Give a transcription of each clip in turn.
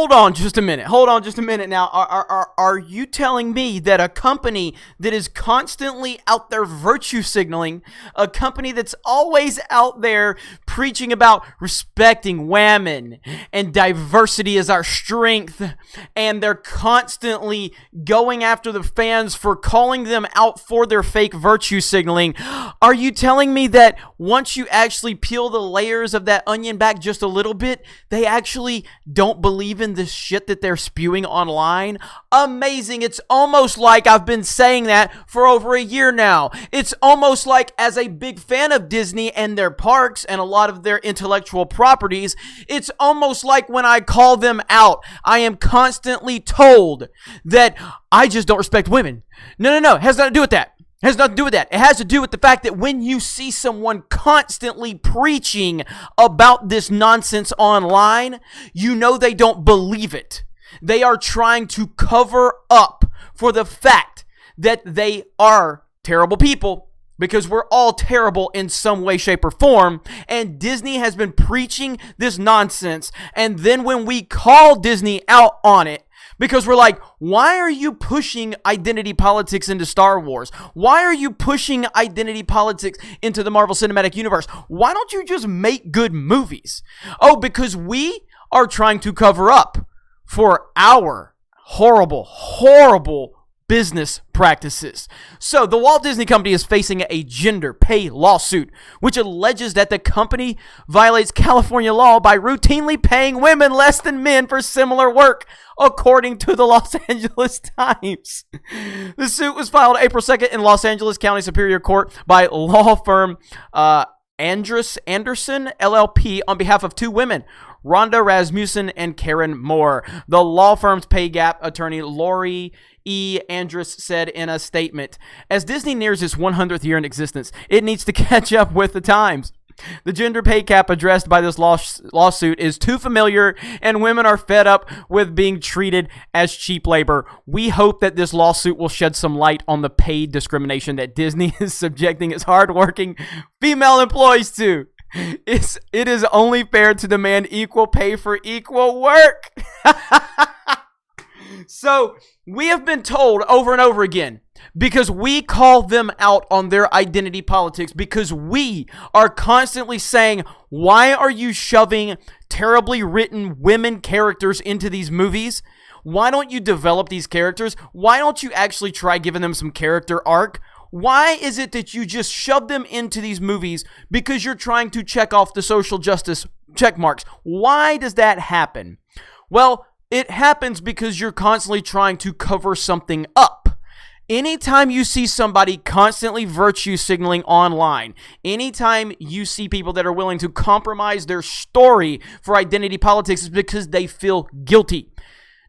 hold on just a minute. Hold on just a minute now. Are you telling me that a company that is constantly out there virtue signaling, a company that's always out there preaching about respecting women and diversity as our strength, and they're constantly going after the fans for calling them out for their fake virtue signaling, are you telling me that once you actually peel the layers of that onion back just a little bit, they actually don't believe in this shit that they're spewing online? Amazing. It's almost like I've been saying that for over a year now. It's almost like, as a big fan of Disney and their parks and a lot of their intellectual properties, it's almost like when I call them out, I am constantly told that I just don't respect women. No. It has nothing to do with that. It has nothing to do with that. It has to do with the fact that when you see someone constantly preaching about this nonsense online, you know they don't believe it. They are trying to cover up for the fact that they are terrible people, because we're all terrible in some way, shape, or form. And Disney has been preaching this nonsense. And then when we call Disney out on it, because we're like, why are you pushing identity politics into Star Wars? Why are you pushing identity politics into the Marvel Cinematic Universe? Why don't you just make good movies? Oh, because we are trying to cover up for our horrible business practices. So the Walt Disney Company is facing a gender pay lawsuit, which alleges that the company violates California law by routinely paying women less than men for similar work, according to the Los Angeles Times. The suit was filed April 2nd in Los Angeles County Superior Court by law firm Anderson LLP on behalf of two women, Rhonda Rasmussen and Karen Moore. The law firm's pay gap attorney, Lori E. Andrus, said in a statement, as Disney nears its 100th year in existence, it needs to catch up with the times. The gender pay gap addressed by this lawsuit is too familiar, and women are fed up with being treated as cheap labor. We hope that this lawsuit will shed some light on the paid discrimination that Disney is subjecting its hardworking female employees to. It is only fair to demand equal pay for equal work. So we have been told over and over again, because we call them out on their identity politics, because we are constantly saying, why are you shoving terribly written women characters into these movies? Why don't you develop these characters? Why don't you actually try giving them some character arc? Why is it that you just shove them into these movies because you're trying to check off the social justice check marks? Why does that happen? Well, it happens because you're constantly trying to cover something up. Anytime you see somebody constantly virtue signaling online, anytime you see people that are willing to compromise their story for identity politics, is because they feel guilty.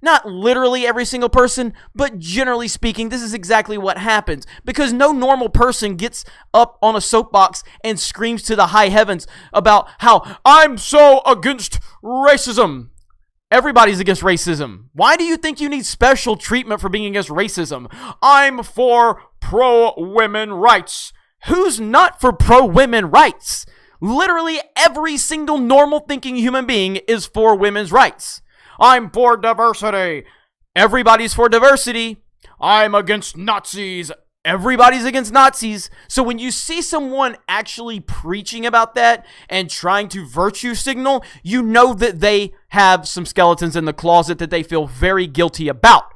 Not literally every single person, but generally speaking, this is exactly what happens. Because no normal person gets up on a soapbox and screams to the high heavens about how I'm so against racism. Everybody's against racism. Why do you think you need special treatment for being against racism? I'm for pro-women rights. Who's not for pro-women rights? Literally every single normal thinking human being is for women's rights. I'm for diversity. Everybody's for diversity. I'm against Nazis. Everybody's against Nazis. So when you see someone actually preaching about that and trying to virtue signal, you know that they have some skeletons in the closet that they feel very guilty about.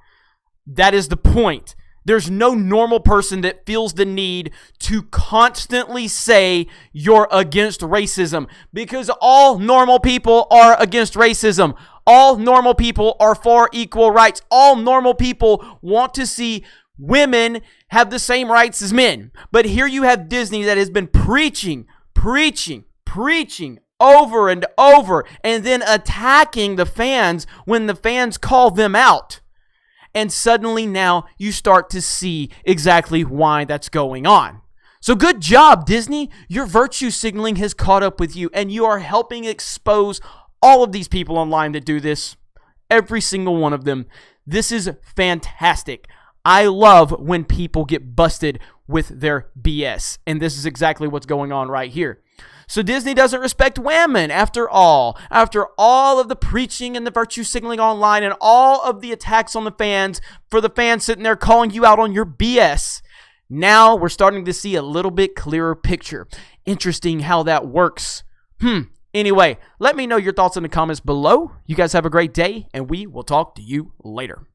That is the point. There's no normal person that feels the need to constantly say you're against racism, because all normal people are against racism. All normal people are for equal rights. All normal people want to see women have the same rights as men. But here you have Disney that has been preaching over and over, and then attacking the fans when the fans call them out. And suddenly now you start to see exactly why that's going on. So good job, Disney. Your virtue signaling has caught up with you, and you are helping expose all of these people online that do this. Every single one of them. This is fantastic. I love when people get busted with their BS. And this is exactly what's going on right here. So Disney doesn't respect women after all. After all of the preaching and the virtue signaling online and all of the attacks on the fans for the fans sitting there calling you out on your BS. Now we're starting to see a little bit clearer picture. Interesting how that works. Anyway, let me know your thoughts in the comments below. You guys have a great day, and we will talk to you later.